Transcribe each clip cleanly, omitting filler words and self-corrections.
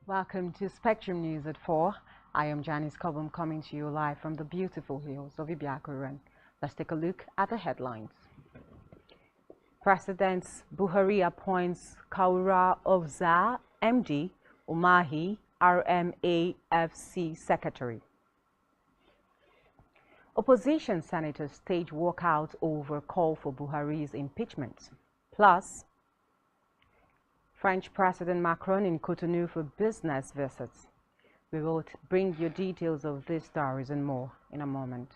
Welcome to Spectrum News at 4. I am Janice Cobham coming to you live from the beautiful hills of Ibiakuran. Let's take a look at the headlines. President Buhari appoints Kaura Ofza, MD, Umahi, RMAFC Secretary. Opposition senators stage walkout over call for Buhari's impeachment. Plus, French President Macron in Cotonou for business visits. We will bring you details of these stories and more in a moment.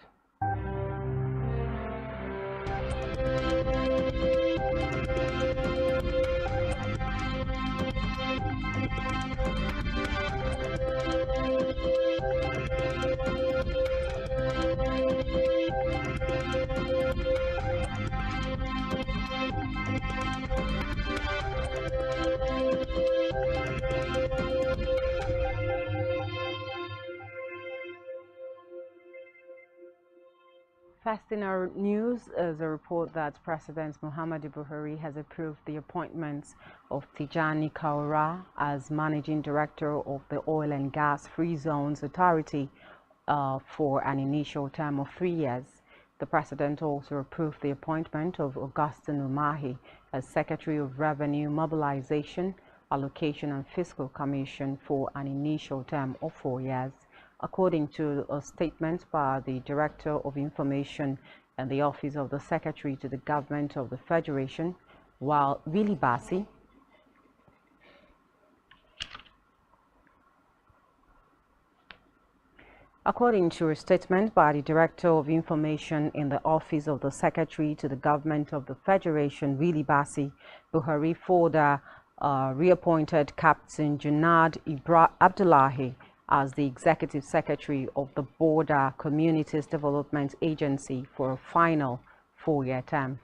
First in our news is a report that President Muhammadu Buhari has approved the appointments of Tijani Kaura as Managing Director of the Oil and Gas Free Zones Authority for an initial term of 3 years. The President also approved the appointment of Augustine Umahi as Secretary of Revenue Mobilization, Allocation and Fiscal Commission for an initial term of 4 years. According to a statement by the Director of Information and the Office of the Secretary to the Government of the Federation, while Willie Bassi, according to a statement by the Director of Information in the Office of the Secretary to the Government of the Federation, Willie Bassi, Buhari further reappointed Captain Junad Abdullahi as the Executive Secretary of the Border Communities Development Agency for a final 4-year term.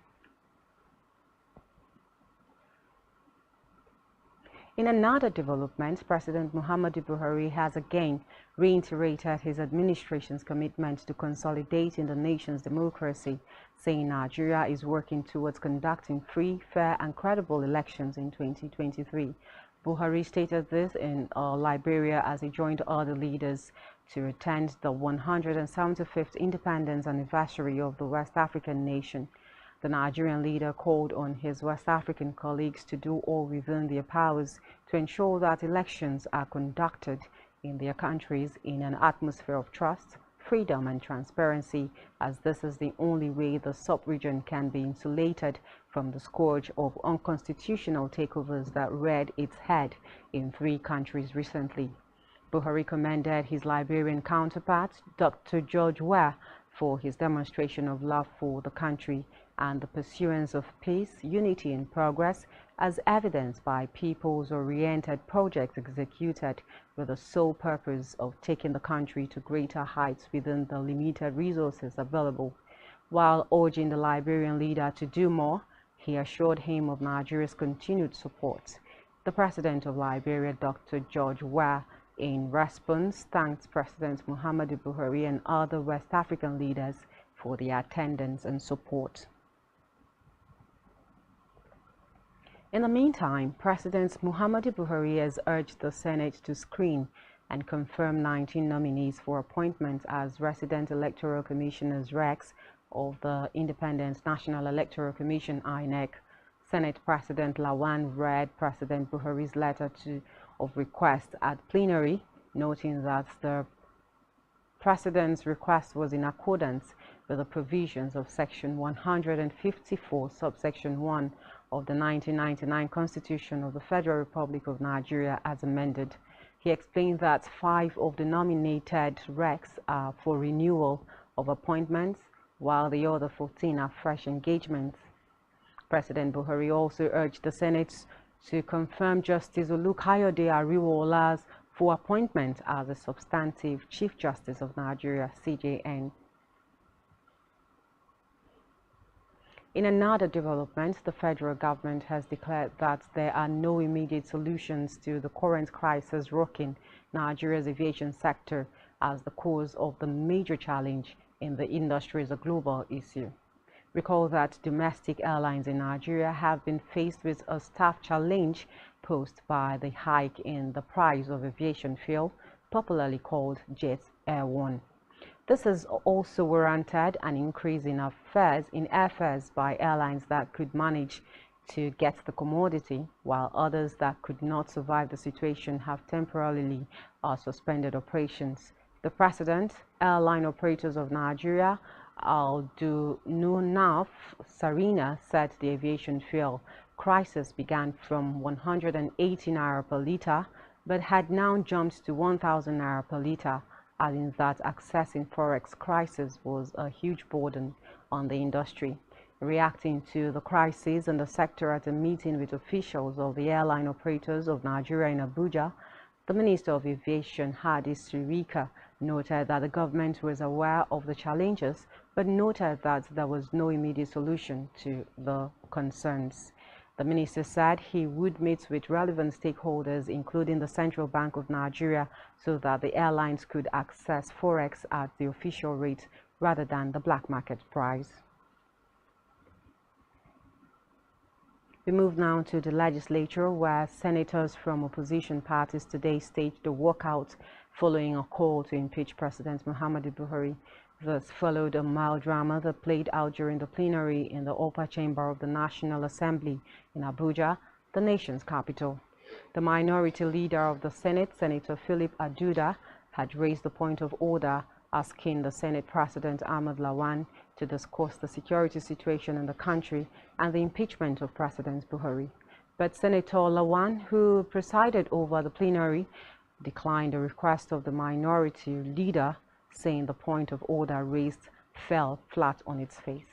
In another development, President Muhammadu Buhari has again reiterated his administration's commitment to consolidating the nation's democracy, saying Nigeria is working towards conducting free, fair and credible elections in 2023. Buhari stated this in Liberia as he joined other leaders to attend the 175th independence anniversary of the West African nation. The Nigerian leader called on his West African colleagues to do all within their powers to ensure that elections are conducted in their countries in an atmosphere of trust, freedom and transparency, as this is the only way the sub-region can be insulated from the scourge of unconstitutional takeovers that reared its head in 3 countries recently. Buhari commended his Liberian counterpart, Dr. George Weah, for his demonstration of love for the country and the pursuance of peace, unity and progress as evidenced by peoples-oriented projects executed with the sole purpose of taking the country to greater heights within the limited resources available. While urging the Liberian leader to do more, he assured him of Nigeria's continued support. The President of Liberia, Dr. George Weah, in response, thanked President Muhammadu Buhari and other West African leaders for their attendance and support. In the meantime, President Muhammadu Buhari has urged the Senate to screen and confirm 19 nominees for appointment as resident electoral commissioners (RECs) of the Independent National Electoral Commission (INEC). Senate President Lawan read President Buhari's letter of request at plenary, noting that the President's request was in accordance with the provisions of Section 154, subsection 1 of the 1999 Constitution of the Federal Republic of Nigeria as amended. He explained that 5 of the nominated RECs are for renewal of appointments, while the other 14 are fresh engagements. President Buhari also urged the Senate to confirm Justice Olukayode Ariwoola's full appointment as the substantive Chief Justice of Nigeria, STVNg. In another development, the federal government has declared that there are no immediate solutions to the current crisis rocking Nigeria's aviation sector, as the cause of the major challenge in the industry is a global issue. Recall that domestic airlines in Nigeria have been faced with a staff challenge posed by the hike in the price of aviation fuel, popularly called Jet Air 1. This has also warranted an increase in airfares by airlines that could manage to get the commodity, while others that could not survive the situation have temporarily suspended operations. The President, Airline Operators of Nigeria, Aldununaf Sarina, said the aviation fuel crisis began from 180 naira per litre, but had now jumped to 1,000 naira per litre, adding that accessing forex crisis was a huge burden on the industry. Reacting to the crisis in the sector at a meeting with officials of the Airline Operators of Nigeria in Abuja, the Minister of Aviation, Hadi Sirika, noted that the government was aware of the challenges, but noted that there was no immediate solution to the concerns. The minister said he would meet with relevant stakeholders, including the Central Bank of Nigeria, so that the airlines could access forex at the official rate rather than the black market price. We move now to the legislature, where senators from opposition parties today staged a walkout following a call to impeach President Muhammadu Buhari. This followed a mild drama that played out during the plenary in the upper chamber of the National Assembly in Abuja, the nation's capital. The minority leader of the Senate, Senator Philip Aduda, had raised the point of order, asking the Senate President Ahmed Lawan to discuss the security situation in the country and the impeachment of President Buhari. But Senator Lawan, who presided over the plenary, declined the request of the minority leader, saying the point of order raised fell flat on its face.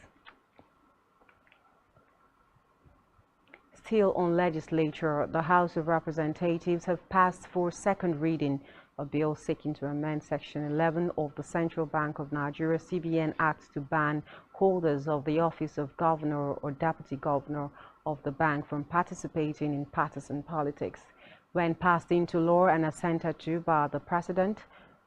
Still on legislature, the House of Representatives have passed for second reading a bill seeking to amend Section 11 of the Central Bank of Nigeria CBN Act to ban holders of the office of governor or deputy governor of the bank from participating in partisan politics. When passed into law and assented to by the President,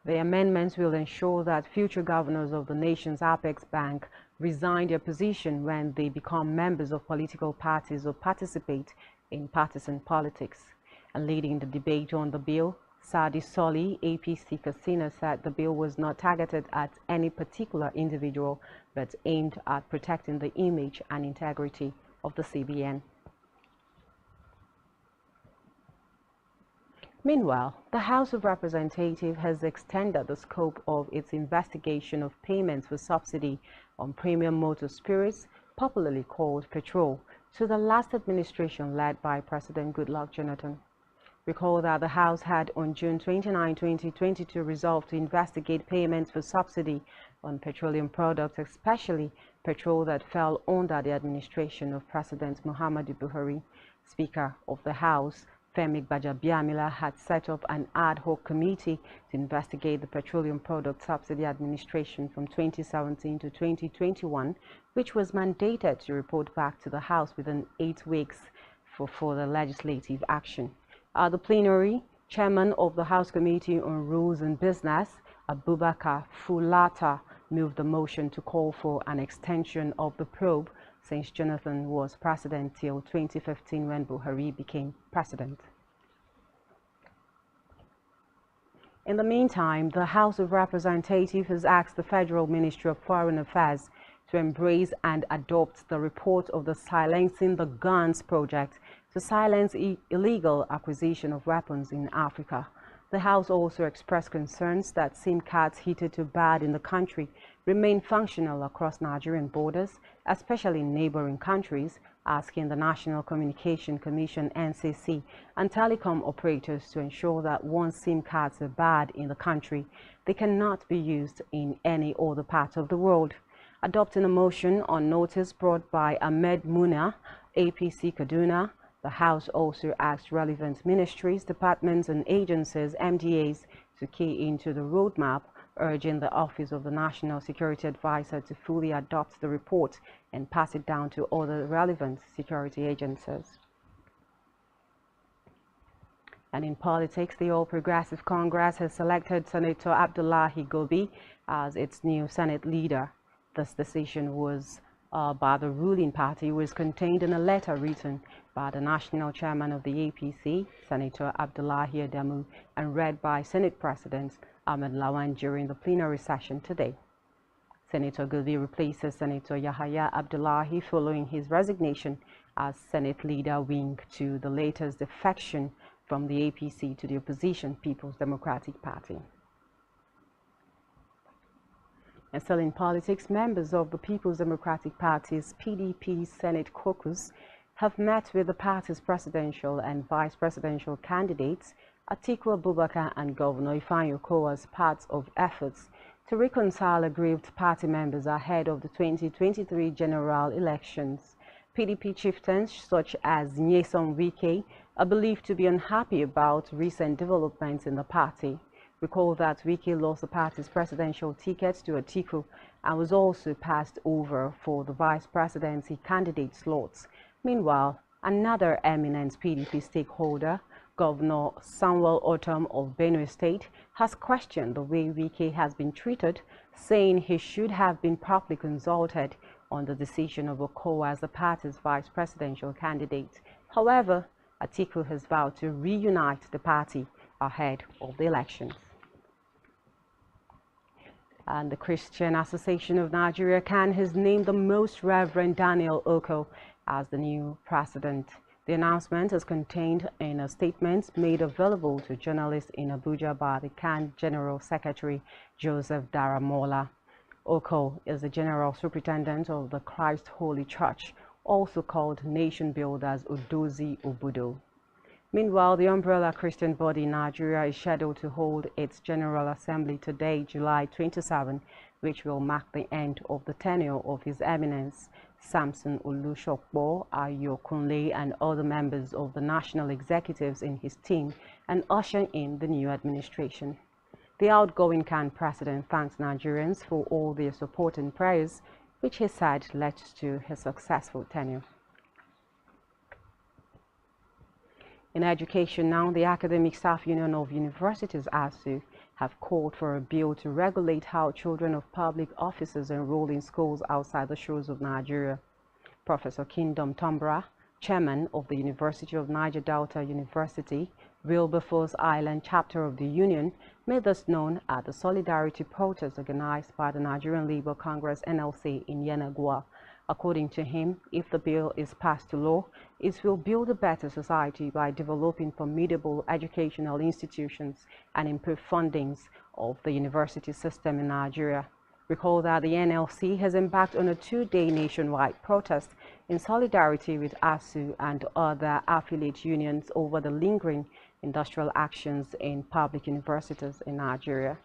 the amendments will ensure that future governors of the nation's apex bank resign their position when they become members of political parties or participate in partisan politics. And leading the debate on the bill, Sadi Soli, APC Katsina, said the bill was not targeted at any particular individual, but aimed at protecting the image and integrity of the CBN. Meanwhile, the House of Representatives has extended the scope of its investigation of payments for subsidy on premium motor spirits, popularly called petrol, to the last administration led by President Goodluck Jonathan. Recall that the House had on June 29, 2022 resolved to investigate payments for subsidy on petroleum products, especially petrol that fell under the administration of President Muhammadu Buhari. Speaker of the House, Femi Gbajabiamila, had set up an ad hoc committee to investigate the Petroleum Product Subsidy Administration from 2017 to 2021, which was mandated to report back to the House within 8 weeks for further legislative action. At the plenary, Chairman of the House Committee on Rules and Business, Abubakar Fulata, moved the motion to call for an extension of the probe since Jonathan was president till 2015 when Buhari became president. In the meantime, the House of Representatives has asked the Federal Ministry of Foreign Affairs to embrace and adopt the report of the Silencing the Guns project to silence illegal acquisition of weapons in Africa. The House also expressed concerns that SIM cards hitherto banned in the country remain functional across Nigerian borders, especially in neighboring countries, asking the National Communication Commission (NCC) and telecom operators to ensure that once SIM cards are banned in the country, they cannot be used in any other part of the world. Adopting a motion on notice brought by Ahmed Muna, APC Kaduna, the House also asked relevant ministries, departments and agencies, MDAs, to key into the roadmap, urging the Office of the National Security Advisor to fully adopt the report and pass it down to other relevant security agencies. And in politics, the All Progressive Congress has selected Senator Abdullahi Gobi as its new Senate leader. This decision was by the ruling party was contained in a letter written by the national chairman of the APC, Senator Abdullahi Adamu, and read by Senate President Ahmed Lawan during the plenary session today. Senator Gulbi replaces Senator Yahaya Abdullahi following his resignation as Senate leader wing to the latest defection from the APC to the opposition People's Democratic Party. And still in politics, members of the People's Democratic Party's PDP Senate caucus have met with the party's presidential and vice presidential candidates, Atiku Abubakar and Governor Ifeanyi Okowa, as part of efforts to reconcile aggrieved party members ahead of the 2023 general elections. PDP chieftains such as Nyesom Wike are believed to be unhappy about recent developments in the party. Recall that Wike lost the party's presidential ticket to Atiku and was also passed over for the vice presidency candidate slots. Meanwhile, another eminent PDP stakeholder, Governor Samuel Otom of Benue State, has questioned the way Wike has been treated, saying he should have been properly consulted on the decision of Okowa as the party's vice presidential candidate. However, Atiku has vowed to reunite the party ahead of the elections. And the Christian Association of Nigeria (CAN) has named the Most Reverend Daniel Oko as the new president. The announcement is contained in a statement made available to journalists in Abuja by the CAN General Secretary Joseph Daramola. Oko is the General Superintendent of the Christ Holy Church, also called Nation Builders Odozi Obudo. Meanwhile, the umbrella Christian body in Nigeria is scheduled to hold its General Assembly today, July 27, which will mark the end of the tenure of His Eminence Samson Olushokbo Ayokunle and other members of the national executives in his team and usher in the new administration. The outgoing CAN president thanks Nigerians for all their support and prayers, which he said led to his successful tenure. In education now, the Academic Staff Union of Universities, ASU, have called for a bill to regulate how children of public officers enroll in schools outside the shores of Nigeria. Professor Kingdom Tombra, chairman of the University of Niger Delta University, Wilberforce Island chapter of the union, made this known at the solidarity protest organized by the Nigerian Labour Congress (NLC) in Yenagoa. According to him, if the bill is passed to law, it will build a better society by developing formidable educational institutions and improve fundings of the university system in Nigeria. Recall that the NLC has embarked on a two-day nationwide protest in solidarity with ASU and other affiliate unions over the lingering industrial actions in public universities in Nigeria.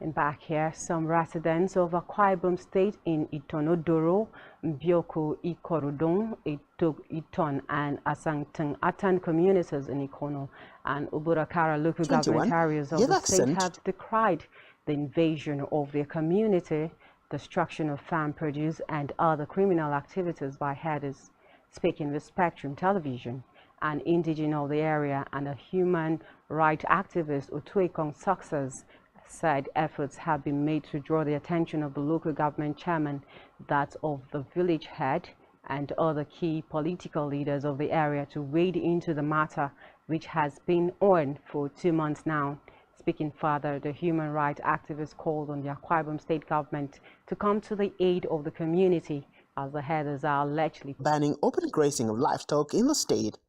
And back here, some residents of Akwa Ibom State in Itonodoro, Bioko, Ikorodon, Iton, and Asanteng Atan communities in Ikono and Uburakara local government areas of the state have decried the invasion of their community, destruction of farm produce, and other criminal activities by herders. Speaking with Spectrum Television, an indigene of the area and a human rights activist, Otuekong Success, said efforts have been made to draw the attention of the local government chairman, that of the village head, and other key political leaders of the area to wade into the matter, which has been on for 2 months now. Speaking further, the human rights activist called on the Akwa Ibom state government to come to the aid of the community, as the herders are allegedly banning open grazing of livestock in the state.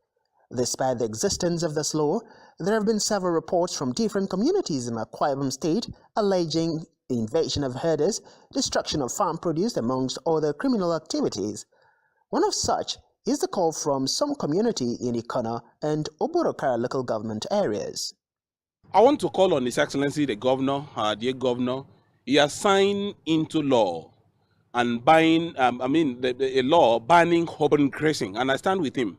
Despite the existence of this law, there have been several reports from different communities in Akwa Ibom State alleging the invasion of herders, destruction of farm produce, amongst other criminal activities. One of such is the call from some community in Ikona and Oborokara local government areas. I want to call on His Excellency the Governor, dear Governor. He has signed into law and a law banning open grazing, and I stand with him.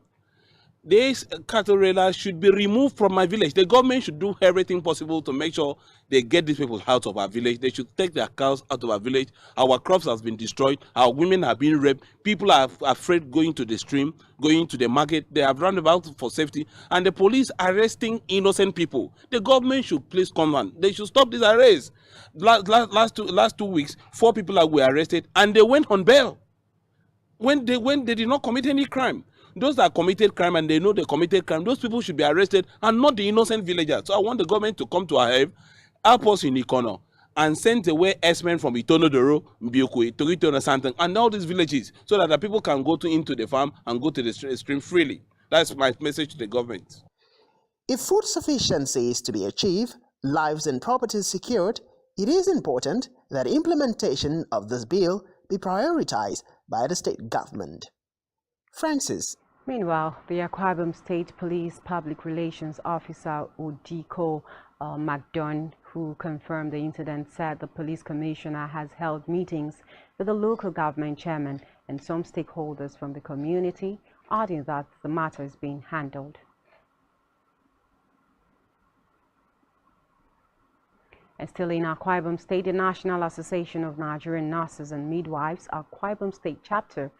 these cattle raiders should be removed from my village. The government should do everything possible to make sure they get these people out of our village. They should take their cows out of our village. Our crops have been destroyed. Our women have been raped. People are afraid going to the stream, going to the market. They have run about for safety. And the police arresting innocent people. The government should please come on. They should stop these arrests. Last 2 weeks, 4 people were arrested and they went on bail when they did not commit any crime. Those that committed crime and they know they committed crime, those people should be arrested and not the innocent villagers. So I want the government to come to our help us in Ikono, and send away S-men from Itonodoro, Mbiokwe, Toritono Santan, and all these villages, so that the people can go into the farm and go to the stream freely. That's my message to the government. If food sufficiency is to be achieved, lives and properties secured, it is important that implementation of this bill be prioritized by the state government. Francis. Meanwhile, the Akwa Ibom State Police Public Relations Officer Odiko McDonn, who confirmed the incident, said the police commissioner has held meetings with the local government chairman and some stakeholders from the community, adding that the matter is being handled. And still in Akwa Ibom State, the National Association of Nigerian Nurses and Midwives, Akwa Ibom State Chapter,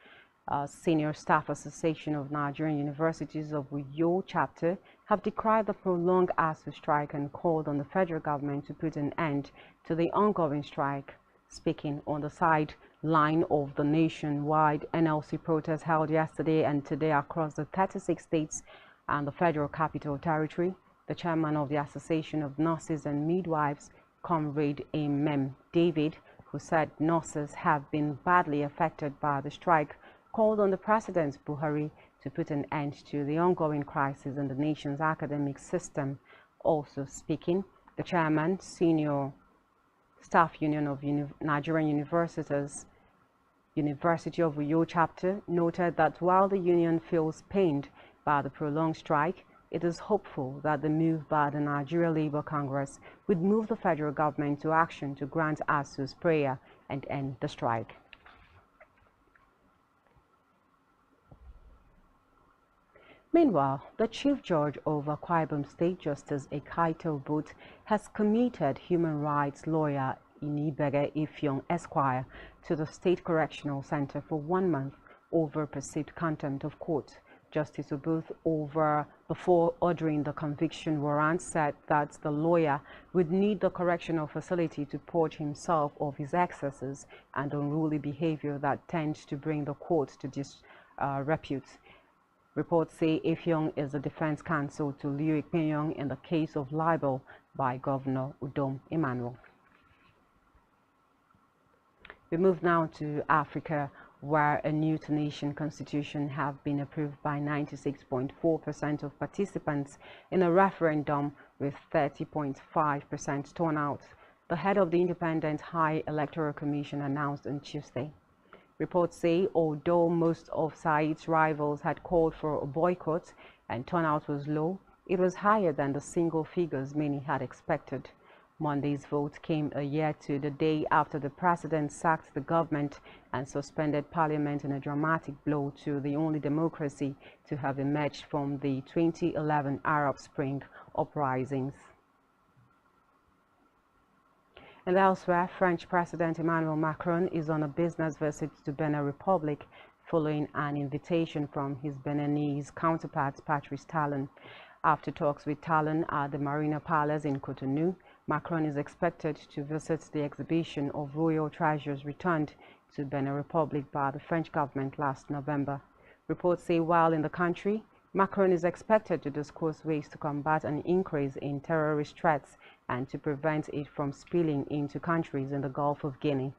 Senior Staff Association of Nigerian Universities of Uyo Chapter, have decried the prolonged ASU strike and called on the federal government to put an end to the ongoing strike. Speaking on the sideline of the nationwide NLC protest held yesterday and today across the 36 states and the Federal Capital Territory, the chairman of the Association of Nurses and Midwives, Comrade Mem David, who said nurses have been badly affected by the strike, called on the President Buhari to put an end to the ongoing crisis in the nation's academic system. Also speaking, the chairman, Senior Staff Union of Nigerian Universities, University of Uyo Chapter, noted that while the union feels pained by the prolonged strike, it is hopeful that the move by the Nigeria Labour Congress would move the federal government to action to grant ASU's prayer and end the strike. Meanwhile, the Chief Judge of Akwa Ibom State, Justice Ekaito Boot, has committed human rights lawyer Inibere Ifyong Esquire to the State Correctional Center for 1 month over perceived contempt of court. Justice Obuth, before ordering the conviction warrant, said that the lawyer would need the correctional facility to purge himself of his excesses and unruly behavior that tends to bring the court to disrepute. Reports say Ifyong is the defense counsel to Liu Ikpenyong in the case of libel by Governor Udom Emmanuel. We move now to Africa, where a new Tunisian constitution has been approved by 96.4% of participants in a referendum with 30.5% turnout. The head of the Independent High Electoral Commission announced on Tuesday. Reports say although most of Said's rivals had called for a boycott and turnout was low, it was higher than the single figures many had expected. Monday's vote came a year to the day after the president sacked the government and suspended parliament in a dramatic blow to the only democracy to have emerged from the 2011 Arab Spring uprisings. And elsewhere, French President Emmanuel Macron is on a business visit to Benin Republic following an invitation from his Beninese counterpart Patrice Talon. After talks with Talon at the Marina Palace in Cotonou, Macron is expected to visit the exhibition of royal treasures returned to Benin Republic by the French government last November. Reports say while in the country, Macron is expected to discuss ways to combat an increase in terrorist threats and to prevent it from spilling into countries in the Gulf of Guinea.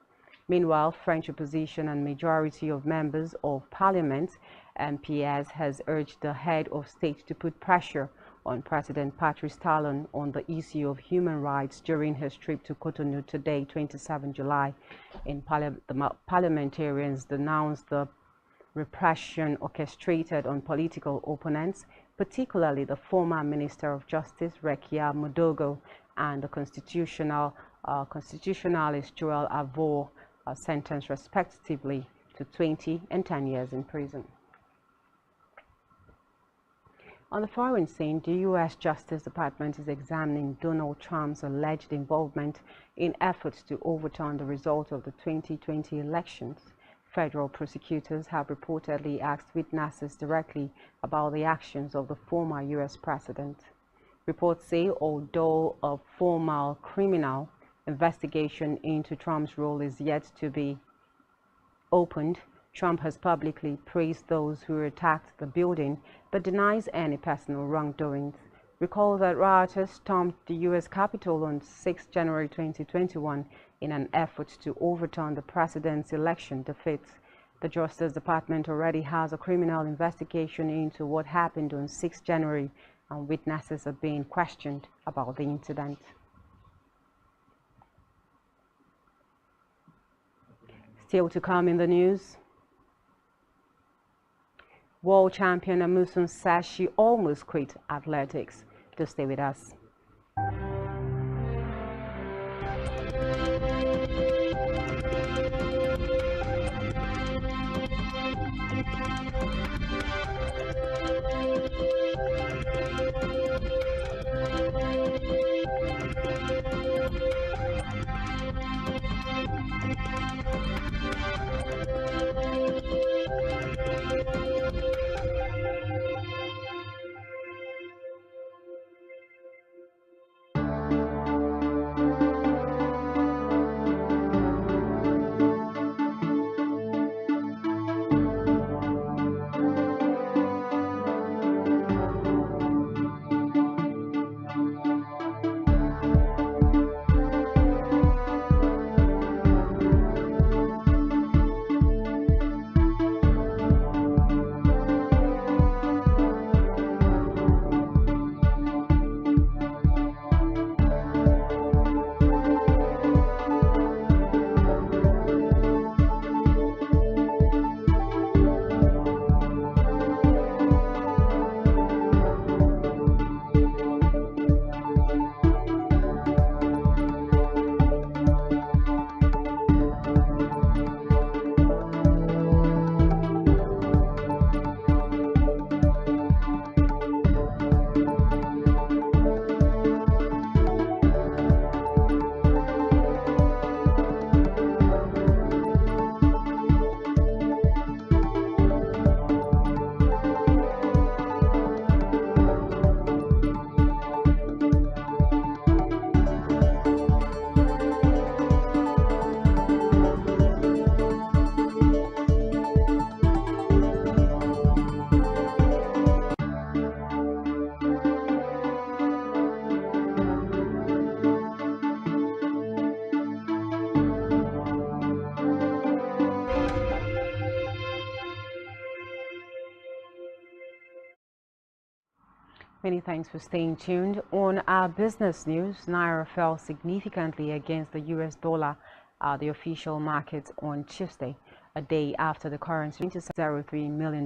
Meanwhile, French opposition and majority of members of parliament, MPs, has urged the head of state to put pressure on President Patrice Talon on the issue of human rights during his trip to Cotonou today, 27 July. The parliamentarians denounced the repression orchestrated on political opponents, particularly the former Minister of Justice, Rekia Mudogo, and the constitutionalist Joel Avor, sentenced respectively to 20 and 10 years in prison. On the foreign scene, the U.S. Justice Department is examining Donald Trump's alleged involvement in efforts to overturn the result of the 2020 elections. Federal prosecutors have reportedly asked witnesses directly about the actions of the former U.S. president. Reports say although a formal criminal investigation into Trump's role is yet to be opened, Trump has publicly praised those who attacked the building but denies any personal wrongdoings. Recall that rioters stormed the U.S. Capitol on 6 January 2021 in an effort to overturn the president's election defeat. The Justice Department already has a criminal investigation into what happened on 6 January, and witnesses are being questioned about the incident. Still to come in the news. World champion Amusun says she almost quit athletics. To stay with us. Many thanks for staying tuned. On our business news, Naira fell significantly against the US dollar at the official markets on Tuesday, a day after the currency $03 million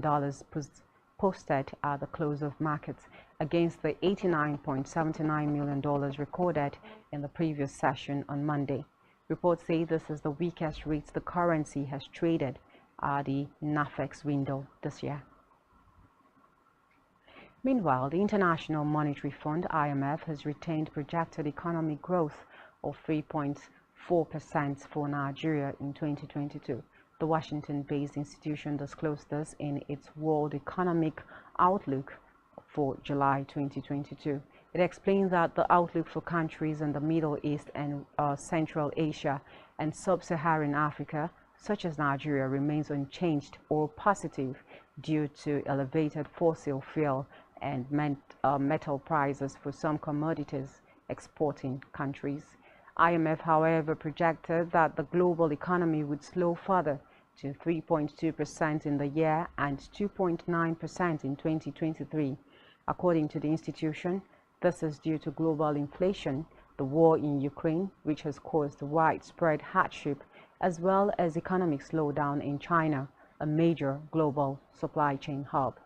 posted at the close of markets against the $89.79 million recorded in the previous session on Monday. Reports say this is the weakest rate the currency has traded at the NAFEX window this year. Meanwhile, the International Monetary Fund (IMF) has retained projected economic growth of 3.4% for Nigeria in 2022. The Washington-based institution disclosed this in its World Economic Outlook for July 2022. It explained that the outlook for countries in the Middle East and Central Asia and Sub-Saharan Africa, such as Nigeria, remains unchanged or positive due to elevated fossil fuel and metal prices for some commodities exporting countries. IMF, however, projected that the global economy would slow further to 3.2% in the year and 2.9% in 2023. According to the institution, this is due to global inflation, the war in Ukraine, which has caused widespread hardship, as well as economic slowdown in China, a major global supply chain hub.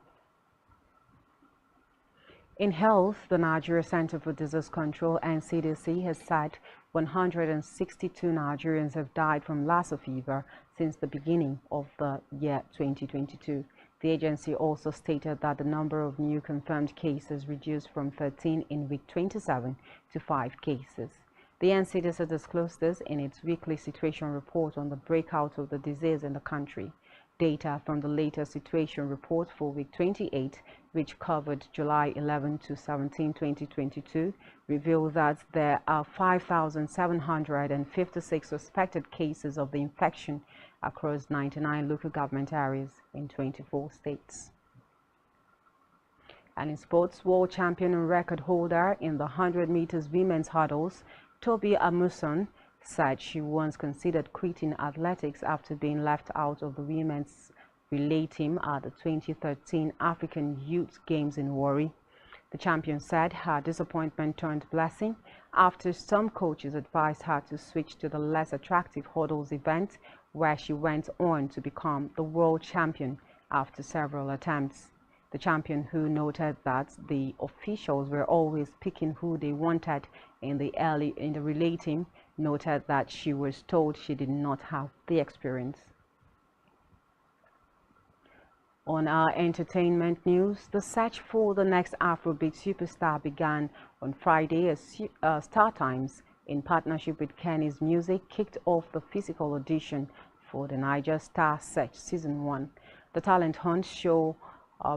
In health, the Nigeria Center for Disease Control (NCDC) has said 162 Nigerians have died from Lassa fever since the beginning of the year 2022. The agency also stated that the number of new confirmed cases reduced from 13 in week 27 to 5 cases. The NCDC disclosed this in its weekly situation report on the breakout of the disease in the country. Data from the latest situation report for week 28, which covered July 11 to 17, 2022, revealed that there are 5,756 suspected cases of the infection across 99 local government areas in 24 states. And in sports, world champion and record holder in the 100 meters women's hurdles, Tobi Amusan, said she once considered quitting athletics after being left out of the women's relay team at the 2013 African Youth Games in Warri. The champion said her disappointment turned blessing after some coaches advised her to switch to the less attractive hurdles event, where she went on to become the world champion after several attempts. The champion, who noted that the officials were always picking who they wanted in the relay team, noted that she was told she did not have the experience. On our entertainment news, the search for the next Afrobeat superstar began on Friday as Startimes, in partnership with Kenny's Music, kicked off the physical audition for the Niger Star Search Season 1. The talent hunt show,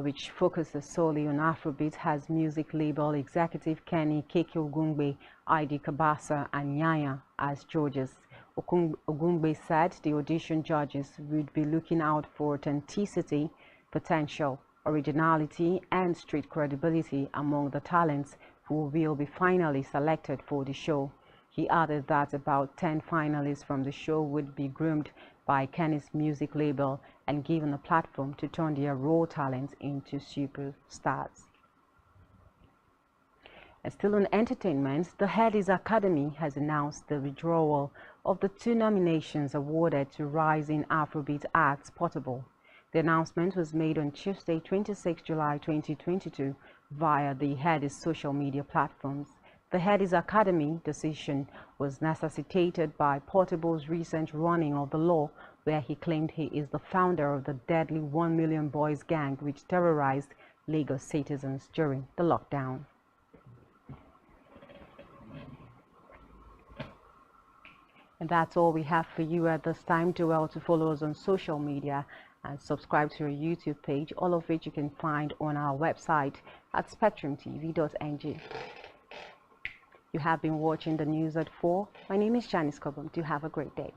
which focuses solely on Afrobeat, has music label executive Kenny Keke Ogungbe, ID Kabasa, and Nyaya as judges. Ogungbe said the audition judges would be looking out for authenticity, potential, originality, and street credibility among the talents who will be finally selected for the show. He added that about 10 finalists from the show would be groomed by Kenny's music label and given a platform to turn their raw talents into superstars. And still on entertainment, the Headies Academy has announced the withdrawal of the 2 nominations awarded to rising Afrobeat acts Portable. The announcement was made on Tuesday, 26 July 2022, via the Headies social media platforms. The Headies Academy decision was necessitated by Portable's recent running of the law, where he claimed he is the founder of the deadly 1 Million Boys gang which terrorized Lagos citizens during the lockdown. And that's all we have for you at this time. Do well to follow us on social media and subscribe to our YouTube page, all of which you can find on our website at spectrumtv.ng. You have been watching the news at 4. My name is Janice Cobham. Do have a great day.